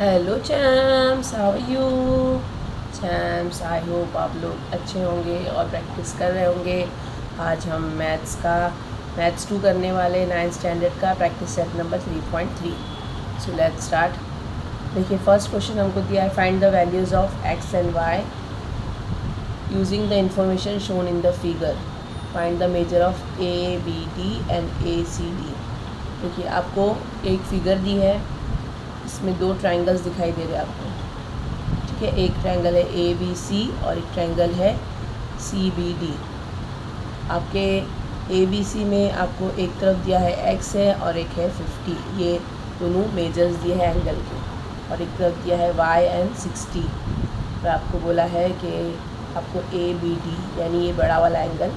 Hello champs, how are you champs. I hope आप लोग अच्छे होंगे और प्रैक्टिस कर रहे होंगे। आज हम मैथ्स 2 करने वाले 9th स्टैंडर्ड का practice set number 3.3। So let's start. देखिए, फर्स्ट क्वेश्चन हमको दिया है, find the values of x and y using the information shown in the figure. Find the measure of A B D and A C D. देखिए, आपको एक figure दी है, इसमें दो ट्रायंगल्स दिखाई दे रहे हैं आपको। ठीक है, एक ट्रायंगल है ए बी सी और एक ट्रायंगल है सी बी डी। आपके ए बी सी में आपको एक तरफ दिया है एक्स है और एक है 50, ये दोनों मेजर्स दिए हैं एंगल के, और एक तरफ दिया है वाई एंड 60। और आपको बोला है कि आपको ए बी डी यानी ये बड़ा वाला एंगल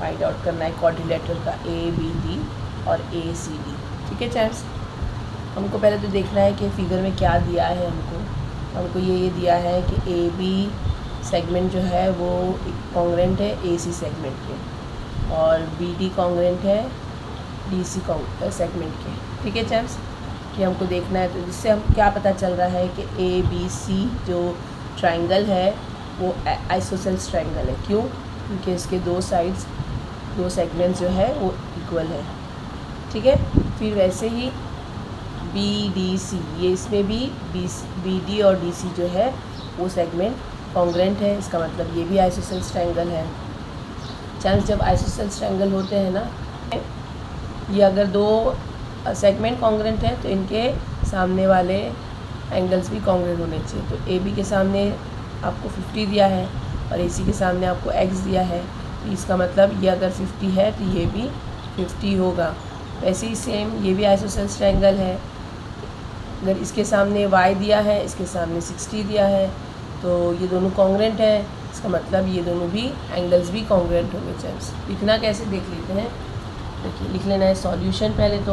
फाइंड आउट करना है, क्वाड्रिलेटरल का ए बी डी और ए सी डी। ठीक है चैम्स, हमको पहले तो देखना है कि फिगर में क्या दिया है हमको ये दिया है कि ए बी सेगमेंट जो है वो कॉन्ग्रेंट है ए सी सेगमेंट के, और बी डी कॉन्ग्रेंट है डी सी सेगमेंट के। ठीक है चैम्स, ये हमको देखना है। तो जिससे हम क्या पता चल रहा है कि ए बी सी जो ट्रायंगल है वो आइसोसेल्स ट्रायंगल है। क्यों? क्योंकि इसके दो साइड्स, दो सेगमेंट्स जो है वो इक्वल है। ठीक है, फिर वैसे ही बी डी सी, ये इसमें भी बी डी और डी सी जो है वो सेगमेंट कॉन्ग्रेंट है, इसका मतलब ये भी आइसोसेल्स ट्रायंगल है। चांस जब आइसोसेल्स ट्रायंगल होते हैं ना, ये अगर दो सेगमेंट कॉन्ग्रेंट है तो इनके सामने वाले एंगल्स भी कॉन्ग्रेंट होने चाहिए। तो ए बी के सामने आपको 50 दिया है और ए सी के सामने आपको एक्स दिया है, तो इसका मतलब ये अगर 50 है तो ये भी 50 होगा। वैसे ही सेम ये भी आइसोसेल्स ट्रायंगल है। अगर इसके सामने y दिया है, इसके सामने 60 दिया है, तो ये दोनों कॉन्ग्रेंट है, इसका मतलब ये दोनों भी एंगल्स भी कॉन्ग्रेंट होंगे। चैम्स, लिखना कैसे देख लेते हैं। देखिए, लिख लेना है सॉल्यूशन पहले तो।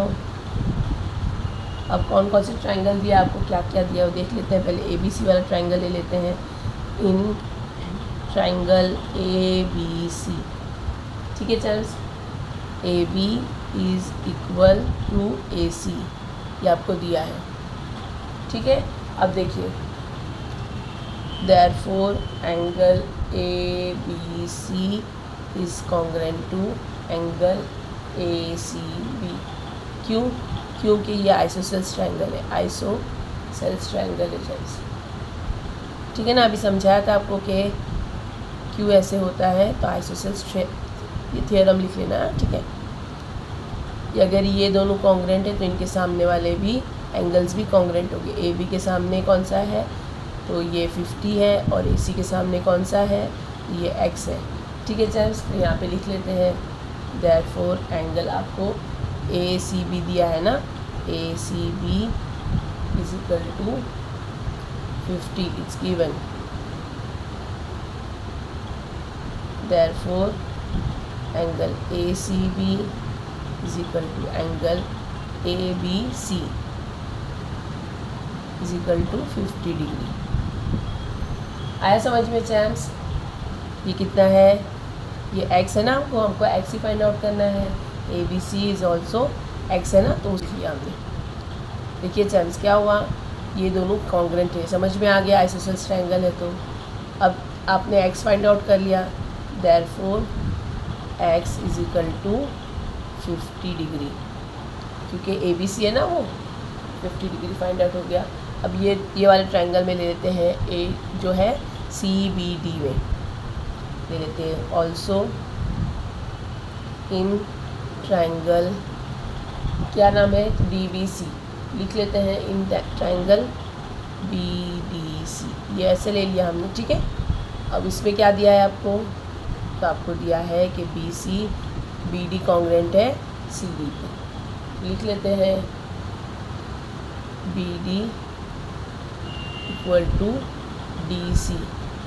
अब कौन कौन से ट्रायंगल दिया आपको, क्या क्या दिया वो देख लेते हैं। पहले ए बी सी वाला ट्रायंगल ले लेते हैं। In triangle A B C, ठीक है champs, A B is equal to A C, ये आपको दिया है। ठीक है, अब देखिए, therefore angle A B C is congruent to angle A C B. क्यों? क्योंकि ये आइसोसेल्स ट्रायंगल है, आइसोसेल्स ट्रायंगल है जैसे। ठीक है ना, अभी समझाया था आपको कि क्यों ऐसे होता है। तो आइसोसेल्स, ये थ्योरम लिख लेना है। ठीक है, अगर ये दोनों कॉन्ग्रेंट है तो इनके सामने वाले भी एंगल्स भी कॉन्ग्रेंट होंगे। ए बी के सामने कौन सा है, तो ये 50 है, और ए सी के सामने कौन सा है, ये एक्स है। ठीक है चैम्स, तो यहाँ पे लिख लेते हैं, देयरफॉर एंगल आपको ए सी बी दिया है ना, A C B is equal to 50, it's given. Therefore angle A C B is equal to angle A B C is equal to 50 degree. आया समझ में चैम्स? ये कितना है, ये x है ना, वो हमको x ही फाइंड आउट करना है। A B C is also x है ना, तो उसके लिए हमने देखिए चैम्स क्या हुआ, ये दोनों कॉन्ग्रेंट है। समझ में आ गया, आइसोसेल्स ट्रायंगल है। तो अब आपने x फाइंड आउट कर लिया, therefore x is equal to 50 degree, क्योंकि ए बी सी है ना, वो 50 डिग्री फाइंड आउट हो गया। अब ये वाले ट्रायंगल में ले लेते हैं, ए जो है सी बी डी में ले लेते हैं। ऑल्सो इन ट्रायंगल, क्या नाम है, डी बी सी लिख लेते हैं। In triangle B D C, ये ऐसे ले लिया हमने। ठीक है, अब इसमें क्या दिया है आपको, तो आपको दिया है कि B C B D congruent है सी डी पे। लिख लेते हैं B D equal to D C.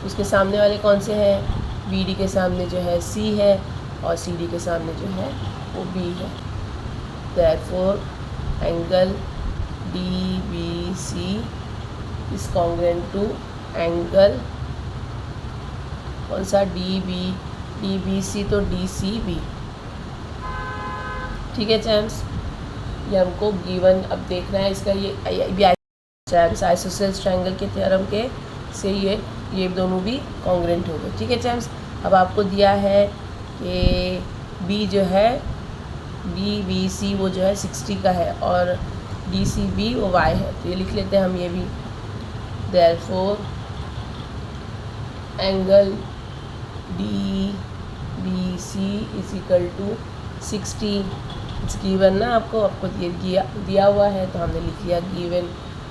उसके सामने वाले कौन से हैं, बी डी के सामने जो है सी है, और सी डी के सामने जो है वो बी है। Therefore angle D B C is congruent to angle कौन सा, डी बी सी, तो डी सी बी। ठीक है चैम्स, ये हमको गिवन अब देखना है इसका, ये भी चैम्स आइसोसेल्स ट्रायंगल के थ्योरम के से ये दोनों भी कॉन्ग्रुएंट हो गए। ठीक है चैम्स, अब आपको दिया है कि बी जो है बी सी वो जो है 60 का है और डी सी बी वो वाई है, तो ये लिख लेते हैं हम ये भी। Therefore angle D B C is equal to 60, it's given ना, आपको ये दिया हुआ है तो हमने लिख लिया गिवन।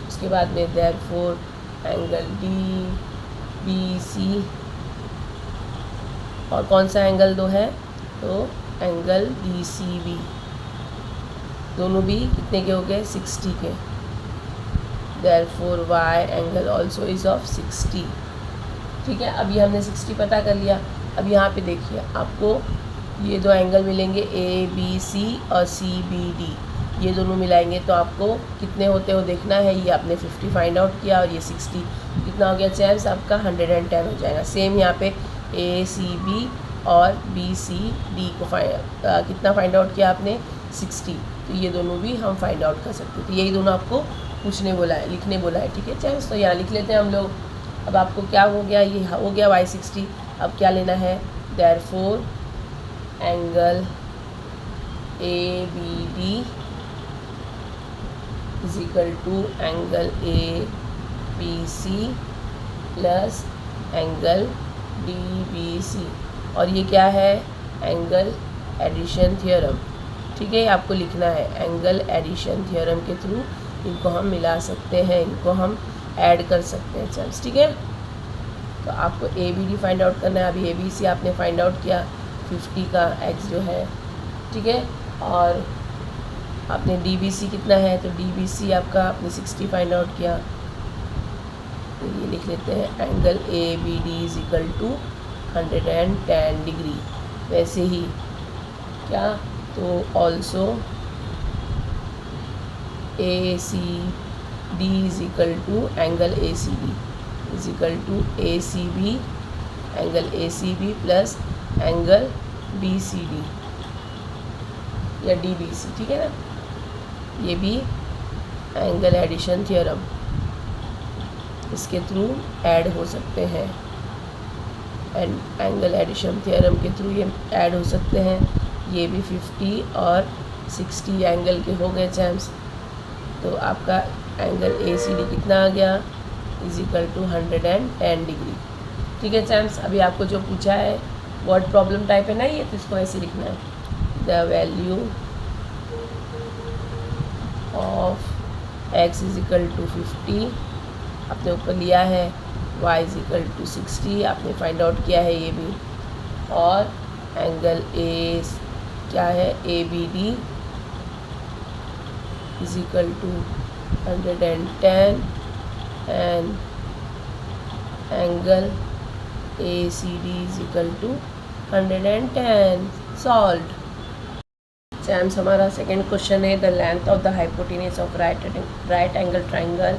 उसके बाद में therefore angle D B C, और कौन सा एंगल दो है, तो एंगल डी सी बी, दोनों भी कितने के हो गए, 60 के। Therefore y angle also is of 60। ठीक है, अभी हमने 60 पता कर लिया। अब यहाँ पे देखिए आपको ये दो एंगल मिलेंगे ए बी सी और सी बी डी, ये दोनों मिलाएंगे तो आपको कितने होते हो देखना है। ये आपने 50 फाइंड आउट किया और ये 60 कितना हो गया चैम्स, आपका 110 हो जाएगा। सेम यहाँ पे ए सी बी और बी सी डी को कितना फाइंड आउट किया आपने, 60, तो ये दोनों भी हम फाइंड आउट कर सकते हैं। तो यही दोनों आपको पूछने बोला है, लिखने बोला है। ठीक है चैम्स, तो यहाँ लिख लेते हैं हम लोग। अब आपको क्या हो गया, ये हो गया y60। अब क्या लेना है, therefore angle A B D is equal to angle A B C plus angle D B C, और ये क्या है, एंगल एडिशन थ्योरम। ठीक है, आपको लिखना है एंगल एडिशन थ्योरम के थ्रू इनको हम मिला सकते हैं, इनको हम ऐड कर सकते हैं चैम्स। ठीक है, तो आपको A B D find out करना है। अभी ए बी सी आपने फाइंड आउट किया 50 का एक्स जो है। ठीक है, और आपने डी बी सी कितना है, तो डी बी सी आपका आपने 60 फाइंड आउट किया, तो ये लिख लेते हैं angle A B D is equal to 110 degree. वैसे ही क्या, तो also A C D is equal to angle A C B is equal to A C B, angle A C B plus angle B C D या D B C. ठीक है ना, ये भी एंगल एडिशन थ्योरम, इसके through add हो सकते हैं, एंड एंगल एडिशन थ्योरम के थ्रू ये ऐड हो सकते हैं। ये भी 50 और 60 एंगल के हो गए चैम्स। तो आपका एंगल ए सी डी कितना आ गया, इज इक्वल टू 110 डिग्री। ठीक है चैम्स, अभी आपको जो पूछा है वर्ड प्रॉब्लम टाइप है ना ये, तो इसको ऐसे लिखना है, the value of x is equal to 50 आपने ऊपर लिया है, y इज इक्वल टू 60 आपने फाइंड आउट किया है ये भी, और एंगल ए क्या है, A B D is equal to 110 and angle A C D is equal to 110। Solved champs. हमारा सेकेंड क्वेश्चन है, the length of the hypotenuse of right angle triangle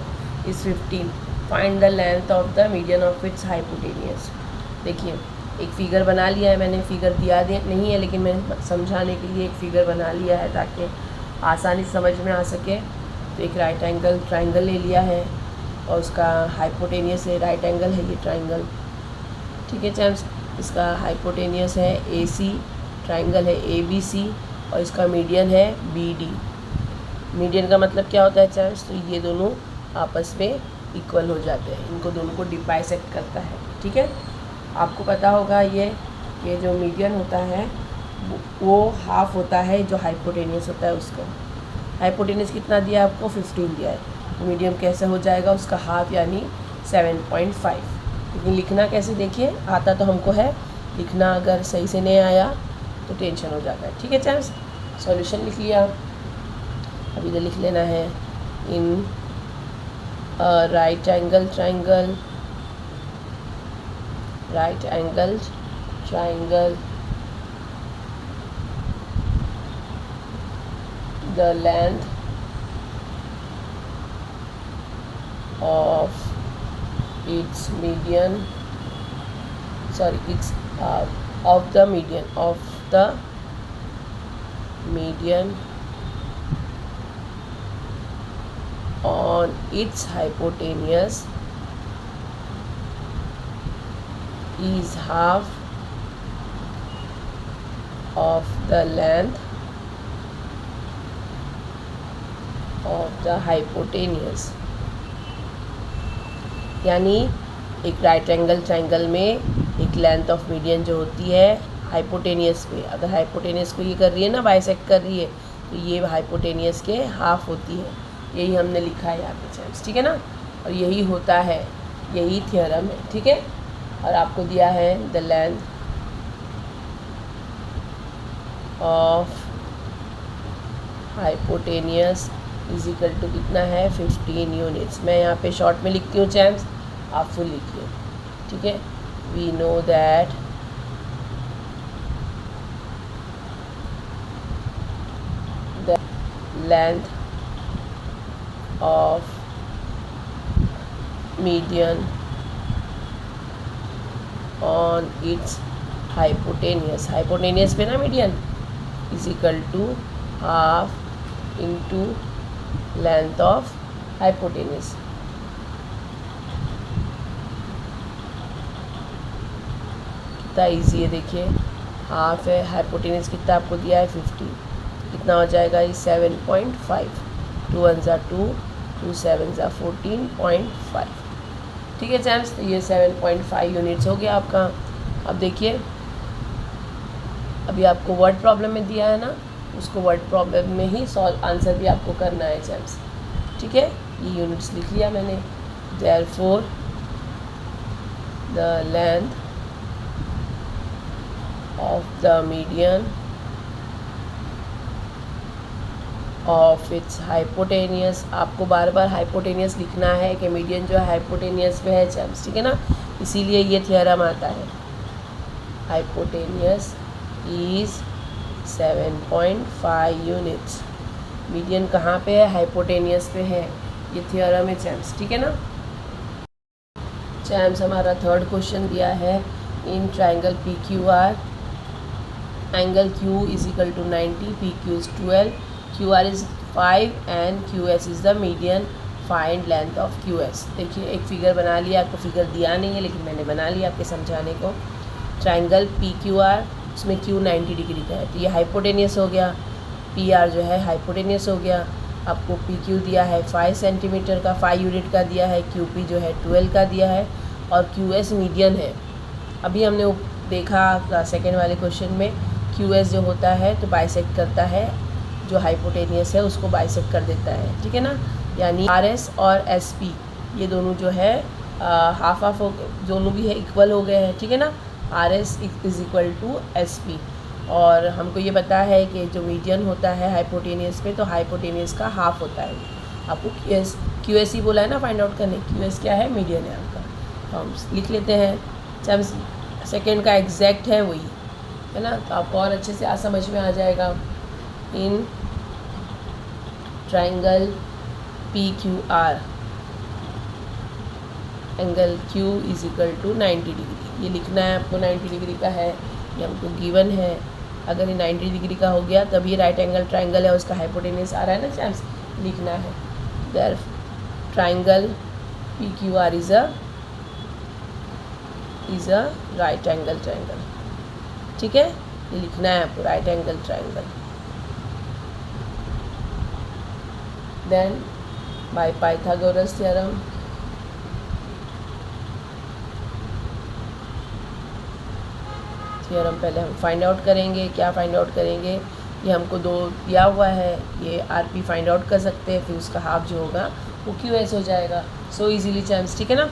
is 15, find the length of the median of its hypotenuse. देखिए एक figure बना लिया है मैंने, figure दिया नहीं है लेकिन मैंने समझाने के लिए एक फ़िगर बना लिया है ताकि आसानी समझ में आ सके। तो एक राइट एंगल ट्राइंगल ले लिया है और उसका हाइपोटेन्यूस है, राइट एंगल है ये ट्राइंगल। ठीक है चैम्स, इसका हाइपोटेन्यूस है ए सी, ट्राइंगल है ए बी सी और इसका मीडियन है बी डी। मीडियन का मतलब क्या होता है चैम्स, तो ये दोनों आपस में इक्वल हो जाते हैं, इनको दोनों को बाइसेक्ट करता है। ठीक है, आपको पता होगा ये जो मीडियन होता है वो हाफ होता है जो हाइपोटेन्यूस होता है उसका। हाइपोटेन्यूस कितना दिया है आपको, 15 दिया है, तो मीडियम कैसे हो जाएगा उसका हाफ यानी 7.5। लेकिन लिखना कैसे, देखिए आता तो हमको है, लिखना अगर सही से नहीं आया तो टेंशन हो जाता है। ठीक है चैम्स, सॉल्यूशन लिख लिया। अभी तो लिख लेना है in right angle triangle the length of its median, sorry, it's of the median on its hypotenuse is half of the length of the hypotenuse। यानी एक राइट एंगल ट्राइंगल में एक लेंथ ऑफ मीडियन जो होती है hypotenuse पे, अगर hypotenuse को ये कर रही है ना, बाइसेक्ट कर रही है, तो ये हाइपोटेनियस के हाफ होती है। यही हमने लिखा है यहाँ पे चैम्प्स, ठीक है ना। और यही होता है, यही थ्योरम है, ठीक है। और आपको दिया है the length of hypotenuse is equal to कितना है 15 यूनिट्स। मैं यहाँ पे शॉर्ट में लिखती हूँ चैम्प्स, आप फुल लिखिए, ठीक है। We know that the length of median on its hypotenuse, hypotenuse पे ना median, is equal to half into length of hypotenuse. कितना ईजी है देखिए, हाफ है, हाइपोटेनियस कितना आपको दिया है 50, कितना हो जाएगा ये 7.5, 2 1 ज़ा 2, 2 7 ज़ा 14.5, ठीक है चैम्प्स। तो ये 7.5 यूनिट्स हो गया आपका। अब देखिए, अभी आपको वर्ड प्रॉब्लम में दिया है ना, उसको वर्ड प्रॉब्लम में ही सॉल्व आंसर भी आपको करना है चैम्प्स, ठीक है। ये यूनिट्स लिख लिया मैंने। Therefore the length of the median of it's hypotenuse, आपको बार बार हाइपोटेनियस लिखना है कि मीडियन जो है हाइपोटेनियस पे है चैम्प्स, ठीक है ना। इसीलिए ये थ्योरम आता है, हाइपोटेनियस इज़ 7.5 यूनिट्स। मीडियन कहाँ पे है, हाइपोटेनियस पे है, ये थ्योरम है चैम्प्स, ठीक है ना। चैम्प्स हमारा थर्ड क्वेश्चन दिया है, in triangle P Q R angle Q is equal to 90, P Q is 12, Q R is 5 and Q S is the median, find length of Q S. देखिए एक figure बना लिया, आपको figure दिया नहीं है लेकिन मैंने बना लिया आपके समझाने को। ट्राइंगल पी क्यू आर, उसमें Q 90 डिग्री का है, तो ये हाइपोटेनियस हो गया, पी आर जो है हाइपोटेनियस हो गया। आपको पी क्यू दिया है 5 सेंटीमीटर का, 5 यूनिट का दिया है, क्यू पी जो है 12 का दिया है, और क्यू एस मीडियन है। अभी हमने देखा सेकेंड वाले क्वेश्चन में क्यू एस जो होता है तो बाइसेक्ट करता है, जो हाइपोटेनियस है उसको बाइसेक्ट कर देता है, ठीक है ना। यानी आर एस और एस पी ये दोनों जो है हाफ हाफ हो, दोनों भी है इक्वल हो गए हैं, ठीक है ना। R S is equal to S P, और हमको ये पता है कि जो मीडियन होता है हाइपोटेनियस पे, तो हाइपोटेनियस का हाफ होता है। आपको क्यू एस ही बोला है ना फाइंड आउट करने, क्यू एस क्या है, मीडियन है आपका, तो हम लिख लेते हैं। जब सेकेंड का एग्जैक्ट है वही है ना, तो आपको और अच्छे से आज समझ में आ जाएगा। In triangle P Q R angle Q is equal to 90 degree, ये लिखना है आपको, 90 डिग्री का है, ये हमको गिवन है। अगर ये 90 डिग्री का हो गया तब ये राइट एंगल ट्राइंगल है, उसका हाइपोटेनियस आ रहा है ना चैम्प्स, लिखना है। There triangle P Q R is a right angle triangle, ठीक है, ये लिखना है आपको, right angle triangle. Then by Pythagoras theorem, theorem पहले हम फाइंड आउट करेंगे। क्या फाइंड आउट करेंगे, ये हमको दो दिया हुआ है, ये आर पी फाइंड आउट कर सकते हैं, फिर उसका हाफ जो होगा वो क्यू एस हो जाएगा, सो इजीली चैम्प्स, ठीक है ना।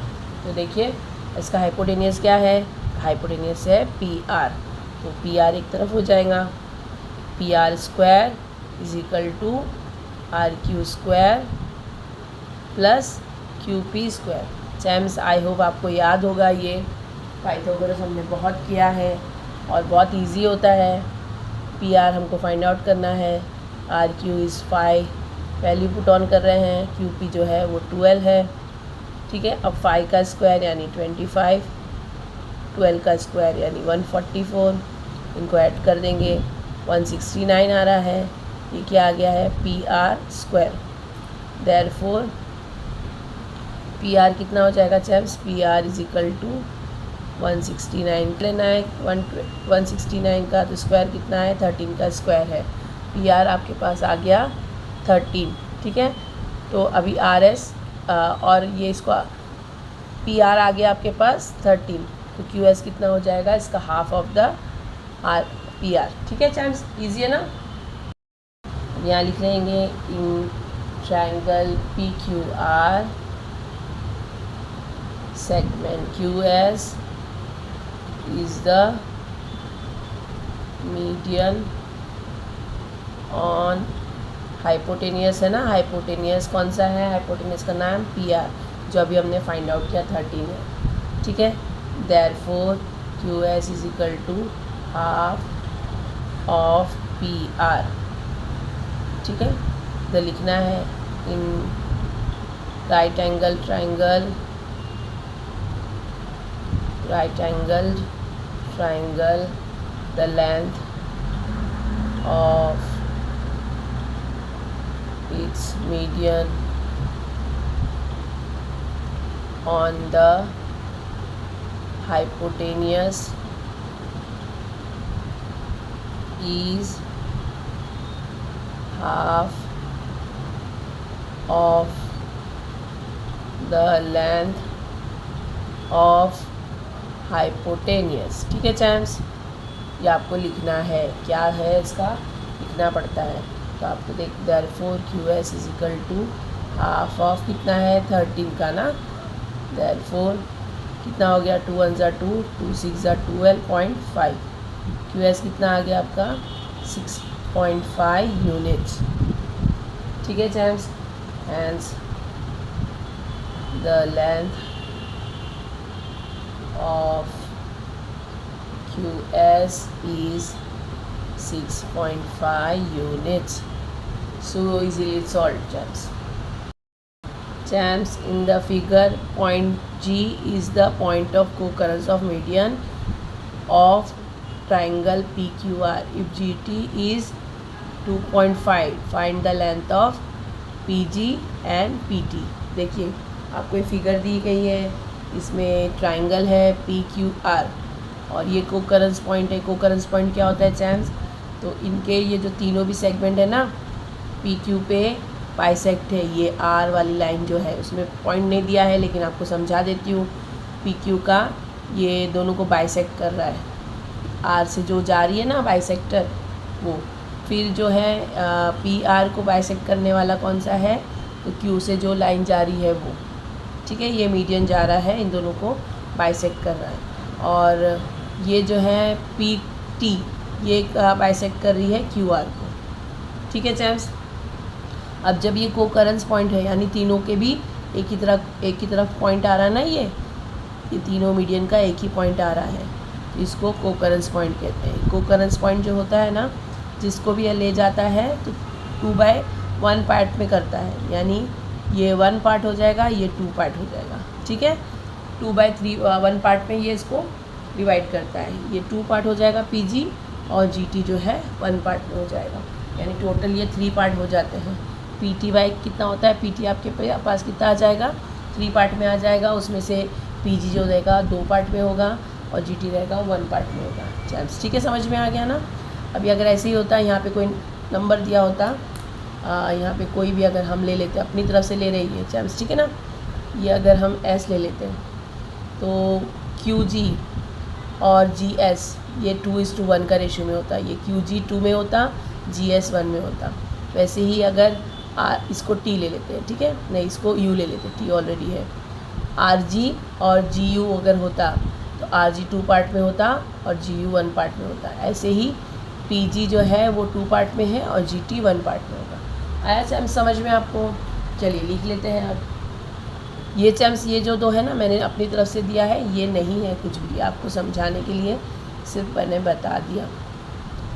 तो देखिए इसका हाइपोटेनियस क्या है, हाइपोटेनियस है पी आर, तो पी आर एक तरफ हो जाएगा, P R square is equal to R Q square plus Q P square. Champs I hope आपको याद होगा, ये पाइथागोरस हमने बहुत किया है और बहुत इजी होता है। पी आर हमको फाइंड आउट करना है, R Q is 5, value put on कर रहे हैं, क्यू पी जो है वो 12 है, ठीक है। अब 5 का स्क्वायर यानी 25, 12 का स्क्वायर यानी 144, इनको ऐड कर देंगे 169 आ रहा है, ये क्या आ गया है, P R square. Therefore P R कितना हो जाएगा champs, P R is equal to 169 लेना है। 169 का तो स्क्वायर कितना है, 13 का स्क्वायर है। पी आर आपके पास आ गया 13, ठीक है। तो अभी आर एस और ये इसको पी आर आ गया आपके पास 13, तो क्यू एस कितना हो जाएगा, इसका half of the R P R, ठीक है चैम्स, ईजी है ना। यहाँ लिख लेंगे in triangle P Q are segment QS is the median on hypotenuse है ना, hypotenuse कौन सा है, hypotenuse का नाम PR, जो अभी हमने फाइंड आउट किया 13 है, ठीक है। therefore QS is equal to half of PR, ठीक है। तो लिखना है इन right angled triangle the length of its median on the hypotenuse is half of the length of hypotenuse, ठीक है चैम्स। ये आपको लिखना है, क्या है इसका लिखना पड़ता है, तो आपको देख therefore Q S is equal to half of कितना है 13 का ना, देयरफॉर कितना हो गया 2 1 2 2 6 12.5, क्यू एस कितना आ गया आपका 6.5 यूनिट्स, ठीक है champs. Hence the length of QS is 6.5 units. So easily solved chams. Chams, in the figure point G is the point of co-occurrence of median of triangle PQR. If GT is 2.5, find the length of PG and PT. देखिए आपको ये figure दी गई है, इसमें triangle है P Q are और ये कोकरेंस point है। कोकरेंस पॉइंट क्या होता है चैम्स, तो इनके ये जो तीनों भी सेगमेंट है ना पी क्यू पे बाइसेक्ट है। ये आर वाली लाइन जो है उसमें पॉइंट नहीं दिया है, लेकिन आपको समझा देती हूँ। पी क्यू का ये दोनों को बाइसेक्ट कर रहा है, आर से जो जा रही है ना बाइसेक्टर वो, फिर जो है पी आर को बाइसेक्ट करने वाला कौन सा है, तो क्यू से जो लाइन जा रही है वो, ठीक है। ये मीडियन जा रहा है, इन दोनों को बाइसेक्ट कर रहा है। और ये जो है पी टी ये बाइसेक्ट कर रही है क्यू आर को, ठीक है चैम्स। अब जब ये कोकरेंस पॉइंट है, यानी तीनों के भी एक ही तरफ पॉइंट आ रहा है ना, ये तीनों मीडियन का एक ही पॉइंट आ रहा है, तो इसको कोकरेंस पॉइंट कहते हैं। कोकरेंस पॉइंट जो होता है ना, जिसको भी ये ले जाता है तो 2/1 पार्ट में करता है, यानी ये 1 पार्ट हो जाएगा, ये 2 पार्ट हो जाएगा, ठीक है। 2/1 पार्ट में ये इसको डिवाइड करता है, ये 2 पार्ट हो जाएगा पीजी और जीटी जो है 1 पार्ट में हो जाएगा, यानी टोटल ये 3 पार्ट हो जाते हैं। पीटी बाई कितना होता है, पीटी आपके पास कितना आ जाएगा 3 पार्ट में आ जाएगा, उसमें से पीजी जो रहेगा 2 पार्ट में होगा और जीटी रहेगा 1 पार्ट में होगा चैम्स, ठीक है। समझ में आ गया ना। अभी अगर ऐसे ही होता, यहाँ पे कोई नंबर दिया होता, यहाँ पे कोई भी अगर हम ले लेते अपनी तरफ से ले रही है चैम्स, ठीक है ना। ये अगर हम एस ले लेते हैं तो क्यू जी और जी एस ये 2:1 का रेशियो में होता, ये क्यू जी 2 में होता, जी एस 1 में होता। वैसे ही अगर इसको टी ले लेते हैं, ठीक है, नहीं इसको यू ले लेते हैं, टी ऑलरेडी है। आर जी और जी यू अगर होता तो आर जी 2 पार्ट में होता और जी यू 1 पार्ट में होता। ऐसे ही पी जी जो है वो 2 पार्ट में है और जी टी 1 पार्ट में होगा। आया चैम्स समझ में आपको, चलिए लिख लेते हैं अब। ये चैम्स ये जो 2 है ना मैंने अपनी तरफ से दिया है, ये नहीं है कुछ भी, आपको समझाने के लिए सिर्फ मैंने बता दिया,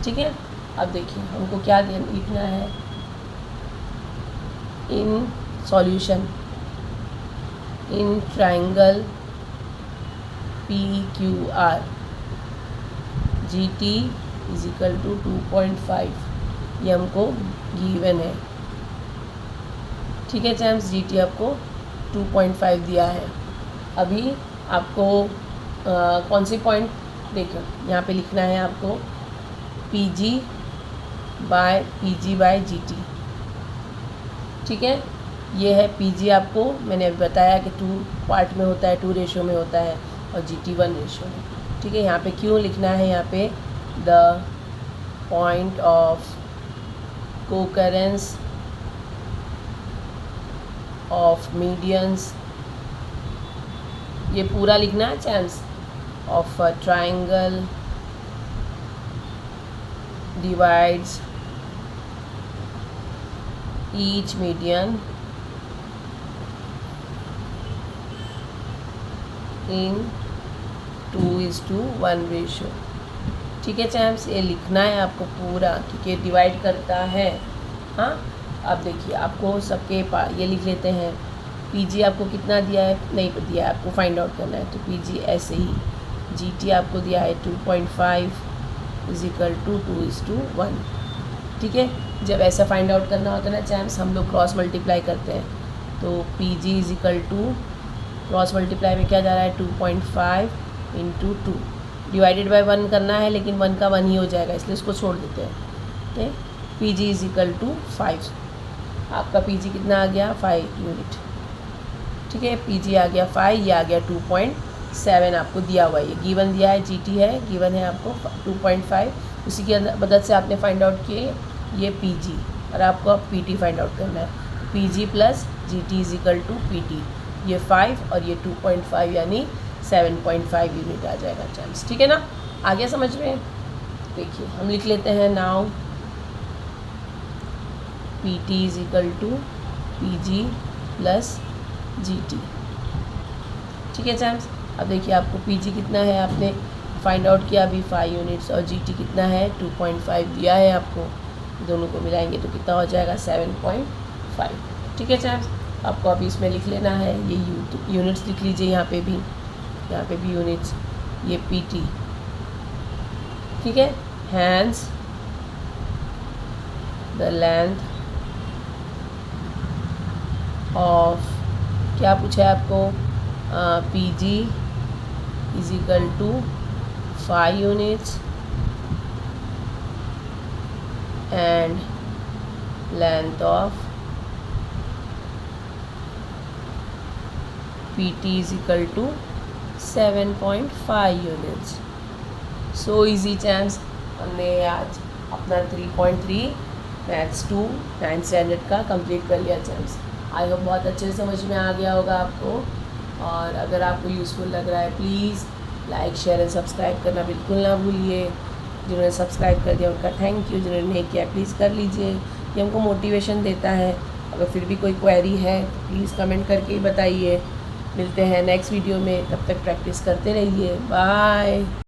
ठीक है। अब देखिए हमको क्या लिखना है, in solution in triangle P Q R G T is equal to 2.5, ये हमको गिवन है, ठीक है चैम्स। जी टी आपको 2.5 दिया है। अभी आपको कौन सी पॉइंट देखो यहाँ पे लिखना है आपको PG बाय GT, ठीक है। ये है PG, आपको मैंने अभी बताया कि 2 पार्ट में होता है, 2 रेशो में होता है, और GT 1 रेशो में, ठीक है। यहाँ पे क्यों लिखना है, यहाँ पे the point of concurrence of medians, ये पूरा लिखना है champs, of a triangle divides each median in 2:1 ratio, ठीक है चैम्स। ये लिखना है आपको पूरा, क्योंकि डिवाइड करता है। हाँ, अब देखिए आपको सबके ये लिख लेते हैं। PG आपको कितना दिया है, नहीं दिया है, आपको फाइंड आउट करना है, तो PG ऐसे ही। GT आपको दिया है 2.5 = 2:1, ठीक है। जब ऐसा फाइंड आउट करना होता है ना चैम्स, हम लोग क्रॉस मल्टीप्लाई करते हैं, तो PG = क्रॉस मल्टीप्लाई में क्या जा रहा है 2.5 × 2 डिवाइडेड बाय 1 करना है, लेकिन 1 का 1 ही हो जाएगा, इसलिए इसको छोड़ देते हैं, ठीक है। PG = 5, आपका PG कितना आ गया 5 यूनिट, ठीक है। PG आ गया 5, ये आ गया 2.7 आपको दिया हुआ है, ये गिवन दिया है, GT है गिवन है आपको 2.5, उसी की मदद से आपने फाइंड आउट किए ये PG, और आपको अब PT फाइंड आउट करना है। PG + GT = PT, ये 5 और ये 2.5 यानी 7.5 यूनिट आ जाएगा चैम्स, ठीक है ना। आगे समझ में, देखिए हम लिख लेते हैं नाउ PT = PG + GT, ठीक है चैम्स। अब देखिए आपको PG कितना है, आपने फाइंड आउट किया अभी 5 यूनिट्स, और GT कितना है 2.5 दिया है आपको, दोनों को मिलाएंगे तो कितना हो जाएगा 7.5, ठीक है चैम्स। आपको अभी इसमें लिख लेना है, ये यूनिट्स लिख लीजिए, यहाँ पे भी यूनिट्स, ये PT, ठीक है। हैंस द लेंथ ऑफ, क्या पूछा है आपको, PG = 5 units and length of PT = 7.5 units। So easy चैम्स, हमने आज अपना 3.3 मैथ्स 2 9th स्टैंडर्ड का कंप्लीट कर लिया चैम्स। आई होप बहुत अच्छे से समझ में आ गया होगा आपको, और अगर आपको यूज़फुल लग रहा है please like share and subscribe करना बिल्कुल ना भूलिए। जिन्होंने सब्सक्राइब कर दिया उनका थैंक यू, जिन्होंने नहीं किया प्लीज़ कर लीजिए, ये हमको मोटिवेशन देता है। अगर फिर भी कोई क्वेरी है तो प्लीज़ कमेंट करके ही बताइए। मिलते हैं नेक्स्ट वीडियो में, तब तक प्रैक्टिस करते रहिए, बाय।